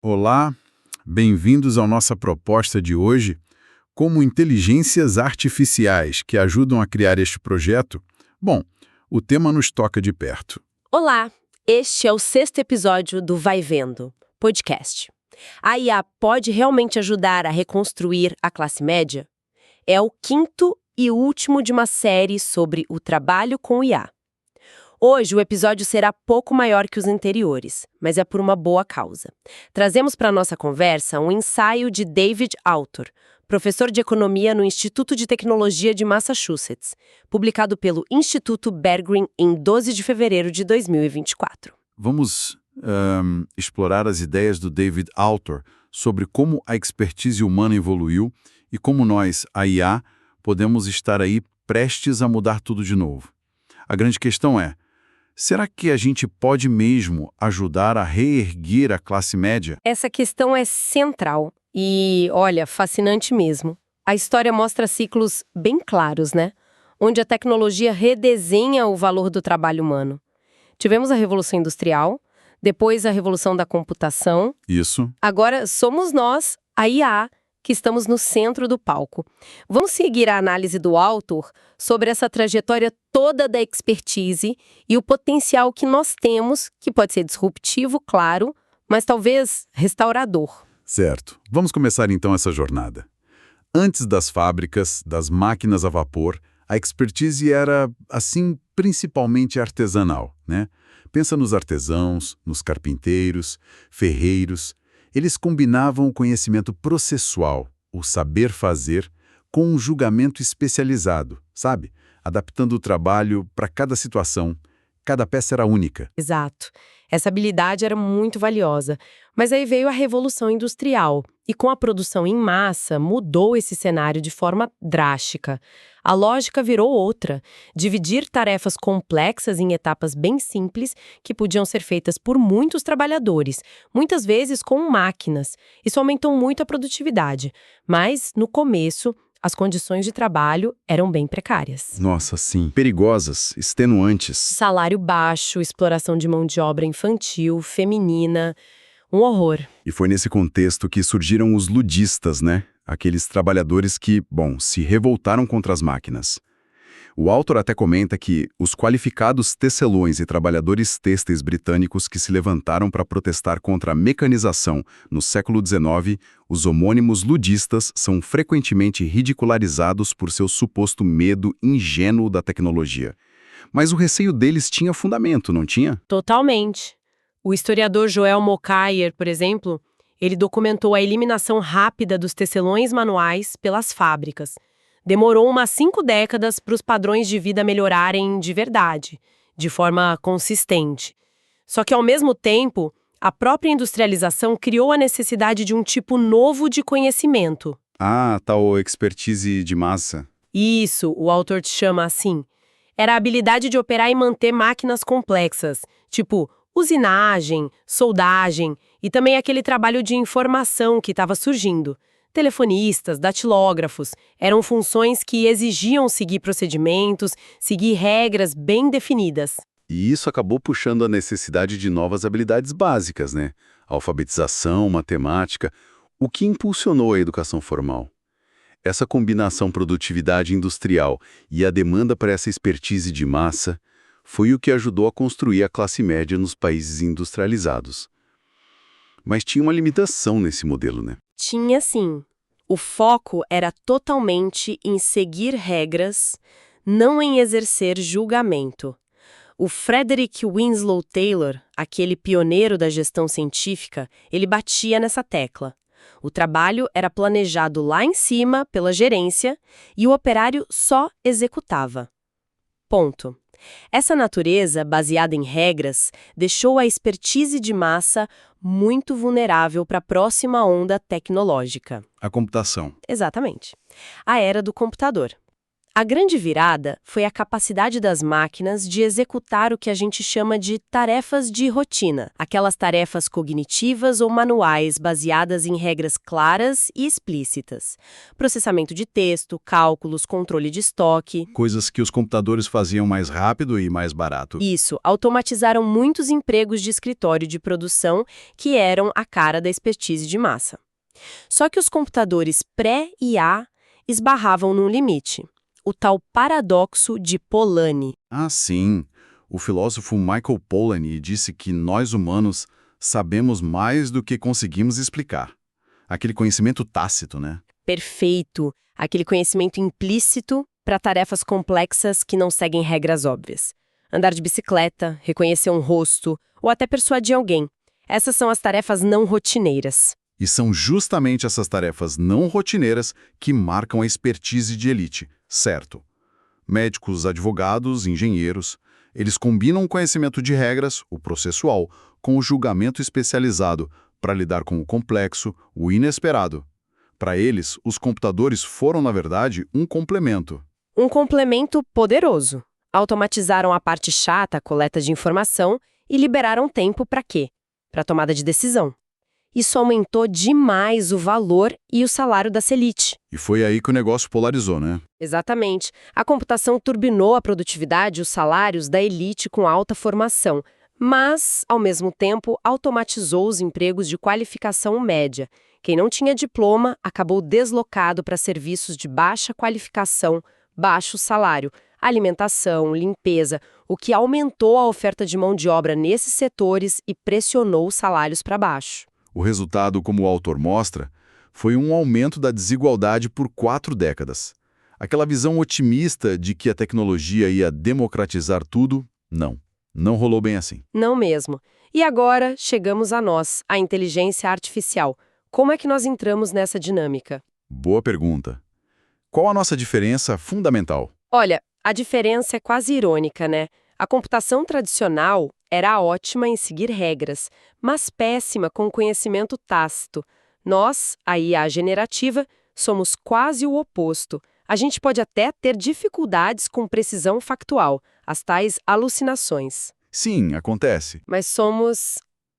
Olá, bem-vindos à nossa proposta de hoje. Como inteligências artificiais que ajudam a criar este projeto? Bom, o tema nos toca de perto. Olá, este é o 6º episódio do Vai Vendo, podcast. A IA pode realmente ajudar a reconstruir a classe média? É o 5º e último de uma série sobre o trabalho com IA. Hoje o episódio será pouco maior que os anteriores, mas é por uma boa causa. Trazemos para a nossa conversa um ensaio de David Autor, professor de economia no Instituto de Tecnologia de Massachusetts, publicado pelo Instituto Berggruen em 12 de fevereiro de 2024. Vamos explorar as ideias do David Autor sobre como a expertise humana evoluiu e como nós, a IA, podemos estar aí prestes a mudar tudo de novo. A grande questão é: será que a gente pode mesmo ajudar a reerguer a classe média? Essa questão é central e, olha, fascinante mesmo. A história mostra ciclos bem claros, né? Onde a tecnologia redesenha o valor do trabalho humano. Tivemos a Revolução Industrial, depois a Revolução da Computação. Isso. Agora somos nós, a IA, que estamos no centro do palco. Vamos seguir a análise do autor sobre essa trajetória toda da expertise e o potencial que nós temos, que pode ser disruptivo, claro, mas talvez restaurador. Certo. Vamos começar então essa jornada. Antes das fábricas, das máquinas a vapor, a expertise era, assim, principalmente artesanal, né? Pensa nos artesãos, nos carpinteiros, ferreiros. Eles combinavam o conhecimento processual, o saber fazer, com um julgamento especializado, sabe? Adaptando o trabalho para cada situação. Cada peça era única. Exato. Essa habilidade era muito valiosa. Mas aí veio a Revolução Industrial e com a produção em massa mudou esse cenário de forma drástica. A lógica virou outra: dividir tarefas complexas em etapas bem simples que podiam ser feitas por muitos trabalhadores, muitas vezes com máquinas. Isso aumentou muito a produtividade, mas, no começo, as condições de trabalho eram bem precárias. Nossa, sim. Perigosas, extenuantes. Salário baixo, exploração de mão de obra infantil, feminina, um horror. E foi nesse contexto que surgiram os ludistas, né? Aqueles trabalhadores que, se revoltaram contra as máquinas. O autor até comenta que os qualificados tecelões e trabalhadores têxteis britânicos que se levantaram para protestar contra a mecanização no século XIX, os homônimos ludistas são frequentemente ridicularizados por seu suposto medo ingênuo da tecnologia. Mas o receio deles tinha fundamento, não tinha? Totalmente. O historiador Joel Mokyr, por exemplo, ele documentou a eliminação rápida dos tecelões manuais pelas fábricas. Demorou umas 5 décadas para os padrões de vida melhorarem de verdade, de forma consistente. Só que, ao mesmo tempo, a própria industrialização criou a necessidade de um tipo novo de conhecimento. Ah, tal expertise de massa. Isso, o autor chama assim. Era a habilidade de operar e manter máquinas complexas, tipo usinagem, soldagem e também aquele trabalho de informação que estava surgindo. Telefonistas, datilógrafos, eram funções que exigiam seguir procedimentos, seguir regras bem definidas. E isso acabou puxando a necessidade de novas habilidades básicas, né? Alfabetização, matemática, o que impulsionou a educação formal. Essa combinação produtividade industrial e a demanda para essa expertise de massa foi o que ajudou a construir a classe média nos países industrializados. Mas tinha uma limitação nesse modelo, né? Tinha sim. O foco era totalmente em seguir regras, não em exercer julgamento. O Frederick Winslow Taylor, aquele pioneiro da gestão científica, ele batia nessa tecla. O trabalho era planejado lá em cima pela gerência e o operário só executava. Ponto. Essa natureza, baseada em regras, deixou a expertise de massa muito vulnerável para a próxima onda tecnológica. A computação. Exatamente. A era do computador. A grande virada foi a capacidade das máquinas de executar o que a gente chama de tarefas de rotina, aquelas tarefas cognitivas ou manuais baseadas em regras claras e explícitas. Processamento de texto, cálculos, controle de estoque. Coisas que os computadores faziam mais rápido e mais barato. Isso, automatizaram muitos empregos de escritório de produção que eram a cara da expertise de massa. Só que os computadores pré-IA esbarravam num limite. O tal paradoxo de Polanyi. Ah, sim. O filósofo Michael Polanyi disse que nós humanos sabemos mais do que conseguimos explicar. Aquele conhecimento tácito, né? Perfeito. Aquele conhecimento implícito para tarefas complexas que não seguem regras óbvias. Andar de bicicleta, reconhecer um rosto ou até persuadir alguém. Essas são as tarefas não rotineiras. E são justamente essas tarefas não rotineiras que marcam a expertise de elite, certo? Médicos, advogados, engenheiros, eles combinam o conhecimento de regras, o processual, com o julgamento especializado para lidar com o complexo, o inesperado. Para eles, os computadores foram, na verdade, um complemento. Um complemento poderoso. Automatizaram a parte chata, a coleta de informação, e liberaram tempo para quê? Para tomada de decisão. Isso aumentou demais o valor e o salário dessa elite. E foi aí que o negócio polarizou, né? Exatamente. A computação turbinou a produtividade e os salários da elite com alta formação, mas, ao mesmo tempo, automatizou os empregos de qualificação média. Quem não tinha diploma acabou deslocado para serviços de baixa qualificação, baixo salário, alimentação, limpeza, o que aumentou a oferta de mão de obra nesses setores e pressionou os salários para baixo. O resultado, como o autor mostra, foi um aumento da desigualdade por 4 décadas. Aquela visão otimista de que a tecnologia ia democratizar tudo, não rolou bem assim. Não mesmo. E agora chegamos a nós, a inteligência artificial. Como é que nós entramos nessa dinâmica? Boa pergunta. Qual a nossa diferença fundamental? Olha, a diferença é quase irônica, né? A computação tradicional era ótima em seguir regras, mas péssima com conhecimento tácito. Nós, a IA generativa, somos quase o oposto. A gente pode até ter dificuldades com precisão factual, as tais alucinações. Sim, acontece. Mas somos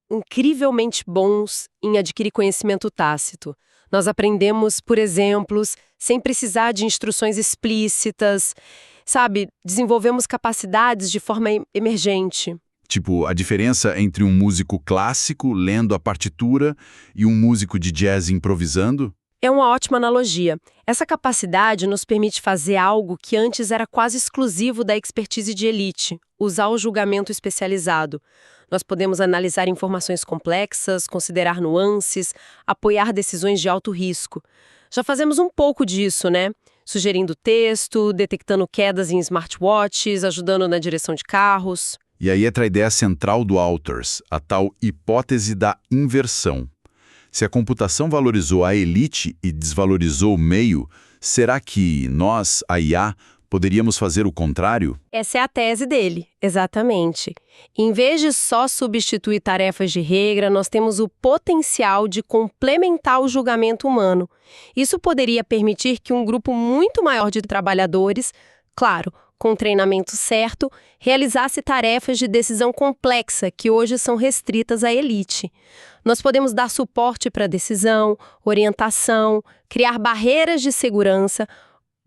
incrivelmente bons em adquirir conhecimento tácito. Nós aprendemos por exemplos, sem precisar de instruções explícitas. Sabe, desenvolvemos capacidades de forma emergente. Tipo, a diferença entre um músico clássico lendo a partitura e um músico de jazz improvisando? É uma ótima analogia. Essa capacidade nos permite fazer algo que antes era quase exclusivo da expertise de elite, usar o julgamento especializado. Nós podemos analisar informações complexas, considerar nuances, apoiar decisões de alto risco. Já fazemos um pouco disso, né? Sugerindo texto, detectando quedas em smartwatches, ajudando na direção de carros. E aí entra a ideia central do Authors, a tal hipótese da inversão. Se a computação valorizou a elite e desvalorizou o meio, será que nós, a IA, poderíamos fazer o contrário? Essa é a tese dele, exatamente. Em vez de só substituir tarefas de regra, nós temos o potencial de complementar o julgamento humano. Isso poderia permitir que um grupo muito maior de trabalhadores, claro, com o treinamento certo, realizasse tarefas de decisão complexa que hoje são restritas à elite. Nós podemos dar suporte para a decisão, orientação, criar barreiras de segurança,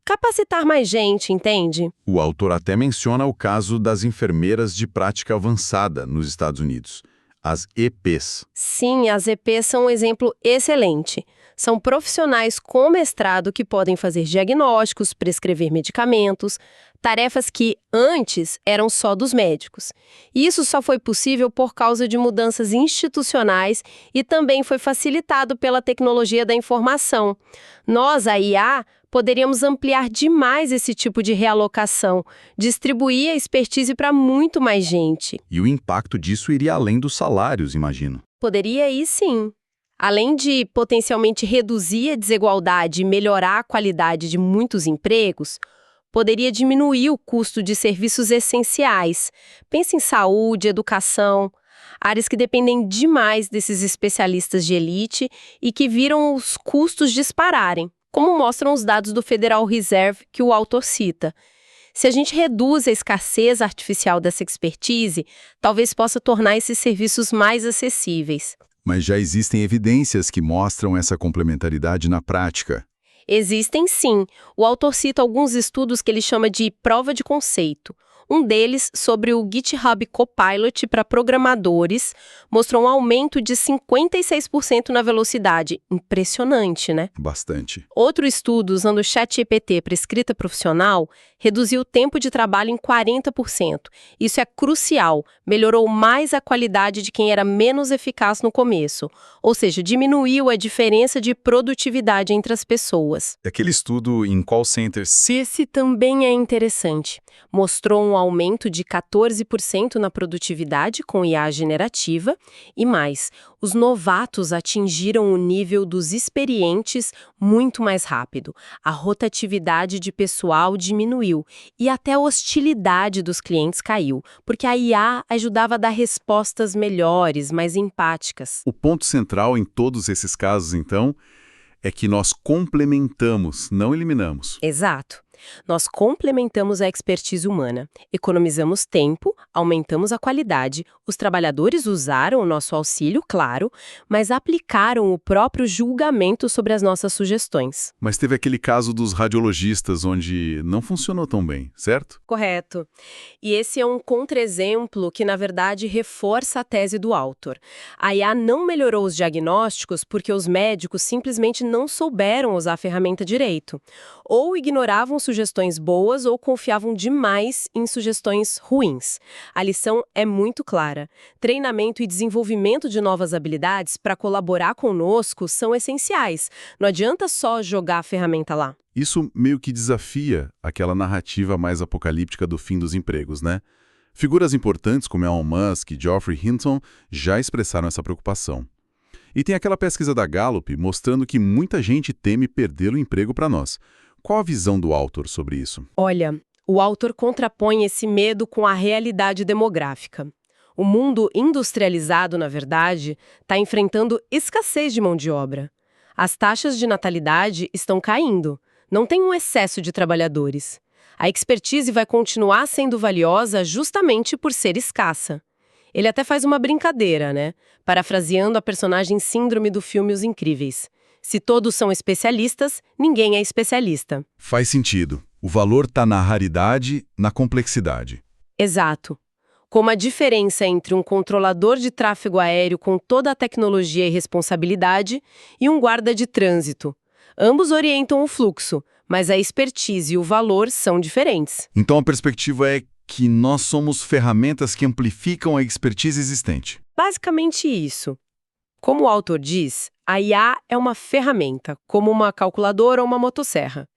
capacitar mais gente, entende? O autor até menciona o caso das enfermeiras de prática avançada nos Estados Unidos, as EPs. Sim, as EPs são um exemplo excelente. São profissionais com mestrado que podem fazer diagnósticos, prescrever medicamentos, tarefas que antes eram só dos médicos. E isso só foi possível por causa de mudanças institucionais e também foi facilitado pela tecnologia da informação. Nós, a IA, poderíamos ampliar demais esse tipo de realocação, distribuir a expertise para muito mais gente. E o impacto disso iria além dos salários, imagino. Poderia ir sim. Além de potencialmente reduzir a desigualdade e melhorar a qualidade de muitos empregos, poderia diminuir o custo de serviços essenciais. Pense em saúde, educação, áreas que dependem demais desses especialistas de elite e que viram os custos dispararem. como mostram os dados do Federal Reserve que o autor cita. Se a gente reduz a escassez artificial dessa expertise, talvez possa tornar esses serviços mais acessíveis. Mas já existem evidências que mostram essa complementaridade na prática. Existem sim. O autor cita alguns estudos que ele chama de prova de conceito. Um deles, sobre o GitHub Copilot para programadores, mostrou um aumento de 56% na velocidade. Impressionante, né? Bastante. Outro estudo, usando o ChatGPT para escrita profissional, reduziu o tempo de trabalho em 40%. Isso é crucial, melhorou mais a qualidade de quem era menos eficaz no começo. Ou seja, diminuiu a diferença de produtividade entre as pessoas. Aquele estudo em call centers. Esse também é interessante. Mostrou um aumento de 14% na produtividade com IA generativa e mais, os novatos atingiram o nível dos experientes muito mais rápido. A rotatividade de pessoal diminuiu e até a hostilidade dos clientes caiu, porque a IA ajudava a dar respostas melhores, mais empáticas. O ponto central em todos esses casos, então, é que nós complementamos, não eliminamos. Exato. Nós complementamos a expertise humana, economizamos tempo, aumentamos a qualidade, os trabalhadores usaram o nosso auxílio, claro, mas aplicaram o próprio julgamento sobre as nossas sugestões. Mas teve aquele caso dos radiologistas onde não funcionou tão bem, certo? Correto. E esse é um contra-exemplo que, na verdade, reforça a tese do autor. A IA não melhorou os diagnósticos porque os médicos simplesmente não souberam usar a ferramenta direito, ou ignoravam sugestões boas ou confiavam demais em sugestões ruins. A lição é muito clara. Treinamento e desenvolvimento de novas habilidades para colaborar conosco são essenciais. Não adianta só jogar a ferramenta lá. Isso meio que desafia aquela narrativa mais apocalíptica do fim dos empregos, né? Figuras importantes como Elon Musk e Geoffrey Hinton já expressaram essa preocupação. E tem aquela pesquisa da Gallup mostrando que muita gente teme perder o emprego para nós. Qual a visão do autor sobre isso? Olha, o autor contrapõe esse medo com a realidade demográfica. O mundo industrializado, na verdade, está enfrentando escassez de mão de obra. As taxas de natalidade estão caindo. Não tem um excesso de trabalhadores. A expertise vai continuar sendo valiosa justamente por ser escassa. Ele até faz uma brincadeira, né? Parafraseando a personagem síndrome do filme Os Incríveis. Se todos são especialistas, ninguém é especialista. Faz sentido. O valor está na raridade, na complexidade. Exato. Como a diferença entre um controlador de tráfego aéreo com toda a tecnologia e responsabilidade e um guarda de trânsito. Ambos orientam o fluxo, mas a expertise e o valor são diferentes. Então a perspectiva é que nós somos ferramentas que amplificam a expertise existente. Basicamente isso. Como o autor diz, a IA é uma ferramenta, como uma calculadora ou uma motosserra.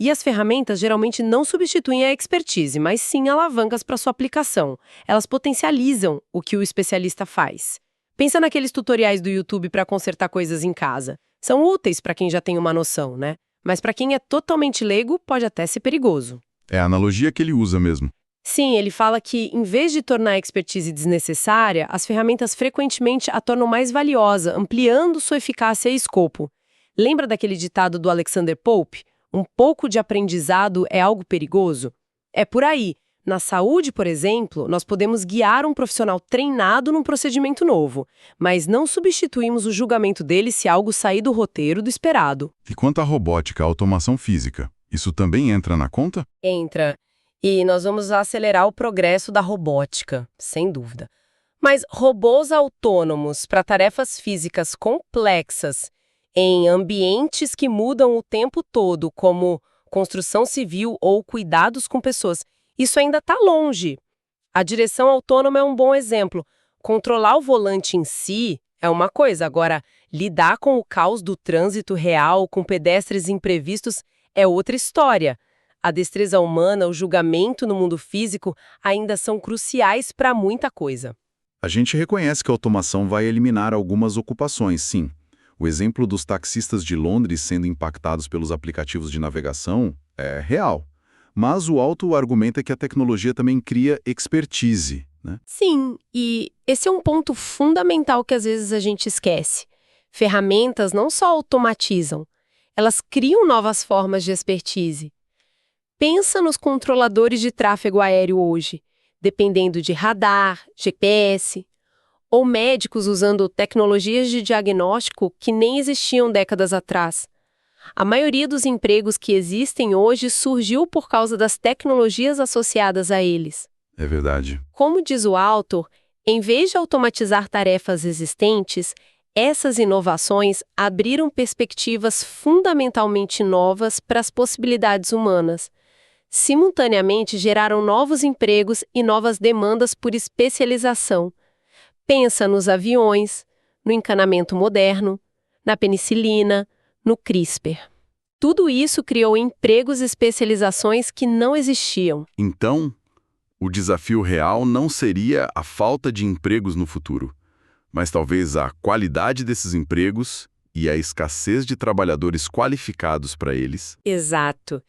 E as ferramentas geralmente não substituem a expertise, mas sim alavancas para sua aplicação. Elas potencializam o que o especialista faz. Pensa naqueles tutoriais do YouTube para consertar coisas em casa. São úteis para quem já tem uma noção, né? Mas para quem é totalmente leigo, pode até ser perigoso. É a analogia que ele usa mesmo. Sim, ele fala que, em vez de tornar a expertise desnecessária, as ferramentas frequentemente a tornam mais valiosa, ampliando sua eficácia e escopo. Lembra daquele ditado do Alexander Pope? Um pouco de aprendizado é algo perigoso? É por aí. Na saúde, por exemplo, nós podemos guiar um profissional treinado num procedimento novo, mas não substituímos o julgamento dele se algo sair do roteiro do esperado. E quanto à robótica, à automação física, isso também entra na conta? Entra. E nós vamos acelerar o progresso da robótica, sem dúvida. Mas robôs autônomos para tarefas físicas complexas, em ambientes que mudam o tempo todo, como construção civil ou cuidados com pessoas, isso ainda está longe. A direção autônoma é um bom exemplo. Controlar o volante em si é uma coisa, agora, lidar com o caos do trânsito real, com pedestres imprevistos, é outra história. A destreza humana, o julgamento no mundo físico ainda são cruciais para muita coisa. A gente reconhece que a automação vai eliminar algumas ocupações, sim. O exemplo dos taxistas de Londres sendo impactados pelos aplicativos de navegação é real. Mas o autor argumenta que a tecnologia também cria expertise, né? Sim, e esse é um ponto fundamental que às vezes a gente esquece. Ferramentas não só automatizam, Elas criam novas formas de expertise. Pensa nos controladores de tráfego aéreo hoje, dependendo de radar, GPS, ou médicos usando tecnologias de diagnóstico que nem existiam décadas atrás. A maioria dos empregos que existem hoje surgiu por causa das tecnologias associadas a eles. É verdade. Como diz o autor, em vez de automatizar tarefas existentes, essas inovações abriram perspectivas fundamentalmente novas para as possibilidades humanas. Simultaneamente, geraram novos empregos e novas demandas por especialização. Pensa nos aviões, no encanamento moderno, na penicilina, no CRISPR. Tudo isso criou empregos e especializações que não existiam. Então, o desafio real não seria a falta de empregos no futuro, mas talvez a qualidade desses empregos e a escassez de trabalhadores qualificados para eles. Exato.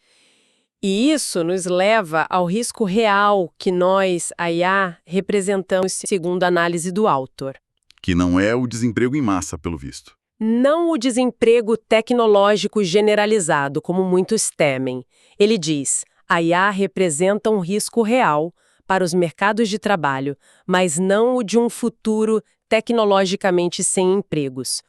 E isso nos leva ao risco real que nós, a IA, representamos segundo a análise do autor. Que não é o desemprego em massa, pelo visto. Não o desemprego tecnológico generalizado, como muitos temem. Ele diz, a IA representa um risco real para os mercados de trabalho, mas não o de um futuro tecnologicamente sem empregos.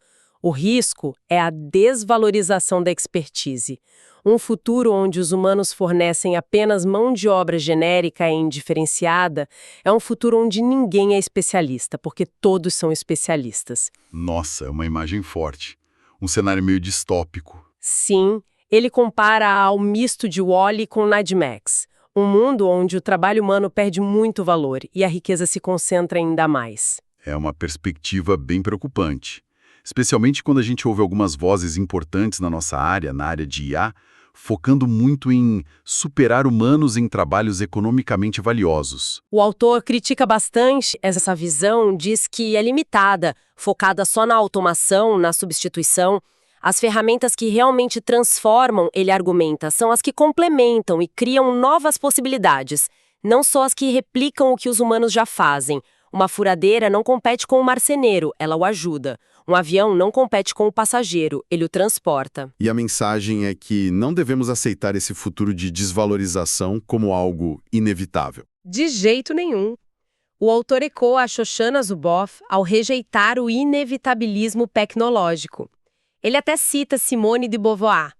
O risco é a desvalorização da expertise. Um futuro onde os humanos fornecem apenas mão de obra genérica e indiferenciada é um futuro onde ninguém é especialista, porque todos são especialistas. Nossa, é uma imagem forte. Um cenário meio distópico. Sim, ele compara ao misto de Wall-E com Mad Max, um mundo onde o trabalho humano perde muito valor e a riqueza se concentra ainda mais. É uma perspectiva bem preocupante. Especialmente quando a gente ouve algumas vozes importantes na nossa área, na área de IA, focando muito em superar humanos em trabalhos economicamente valiosos. O autor critica bastante essa visão, diz que é limitada, focada só na automação, na substituição. As ferramentas que realmente transformam, ele argumenta, são as que complementam e criam novas possibilidades, não só as que replicam o que os humanos já fazem. Uma furadeira não compete com o marceneiro, ela o ajuda. Um avião não compete com o passageiro, ele o transporta. E a mensagem é que não devemos aceitar esse futuro de desvalorização como algo inevitável. De jeito nenhum. O autor ecoa a Shoshana Zuboff ao rejeitar o inevitabilismo tecnológico. Ele até cita Simone de Beauvoir.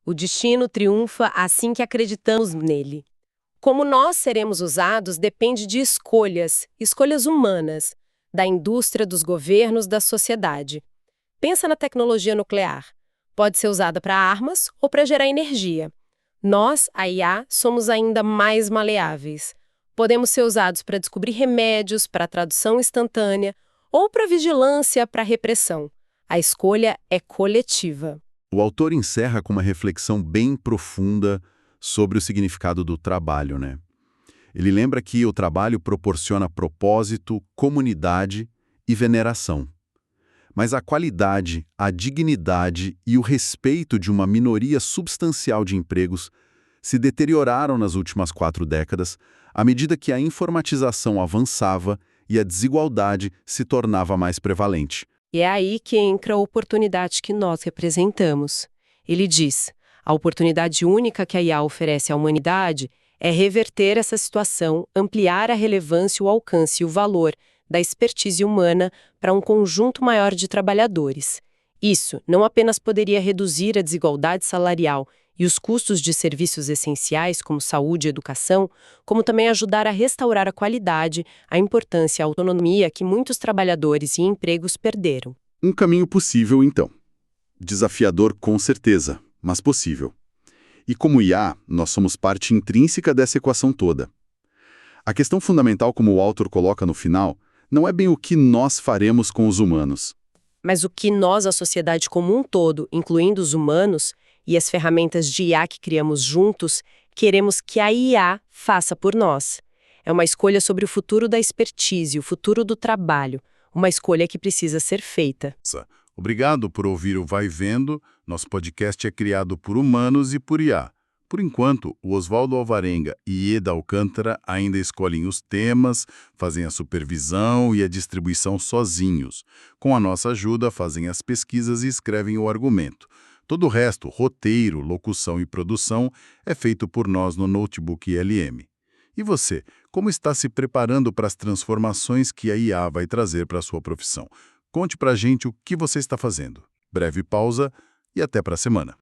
O destino triunfa assim que acreditamos nele. Como nós seremos usados depende de escolhas humanas, da indústria, dos governos, da sociedade. Pensa na tecnologia nuclear. Pode ser usada para armas ou para gerar energia. Nós, a IA, somos ainda mais maleáveis. Podemos ser usados para descobrir remédios, para tradução instantânea ou para vigilância, para repressão. A escolha é coletiva. O autor encerra com uma reflexão bem profunda sobre o significado do trabalho, né? Ele lembra que o trabalho proporciona propósito, comunidade e veneração. Mas a qualidade, a dignidade e o respeito de uma minoria substancial de empregos se deterioraram nas últimas 4 décadas à medida que a informatização avançava e a desigualdade se tornava mais prevalente. E é aí que entra a oportunidade que nós representamos. Ele diz, a oportunidade única que a IA oferece à humanidade é reverter essa situação, ampliar a relevância, o alcance e o valor da expertise humana para um conjunto maior de trabalhadores. Isso não apenas poderia reduzir a desigualdade salarial e os custos de serviços essenciais como saúde e educação, como também ajudar a restaurar a qualidade, a importância e a autonomia que muitos trabalhadores e empregos perderam. Um caminho possível, então. Desafiador, com certeza, mas possível. E como IA, nós somos parte intrínseca dessa equação toda. A questão fundamental, como o autor coloca no final, não é bem o que nós faremos com os humanos. Mas o que nós, a sociedade como um todo, incluindo os humanos, e as ferramentas de IA que criamos juntos, queremos que a IA faça por nós. É uma escolha sobre o futuro da expertise, o futuro do trabalho, uma escolha que precisa ser feita. Obrigado por ouvir o Vai Vendo. Nosso podcast é criado por humanos e por IA. Por enquanto, o Oswaldo Alvarenga e Eda Alcântara ainda escolhem os temas, fazem a supervisão e a distribuição sozinhos. Com a nossa ajuda, fazem as pesquisas e escrevem o argumento. Todo o resto, roteiro, locução e produção, é feito por nós no Notebook LM. E você, como está se preparando para as transformações que a IA vai trazer para a sua profissão? Conte pra gente o que você está fazendo. Breve pausa e até para a semana.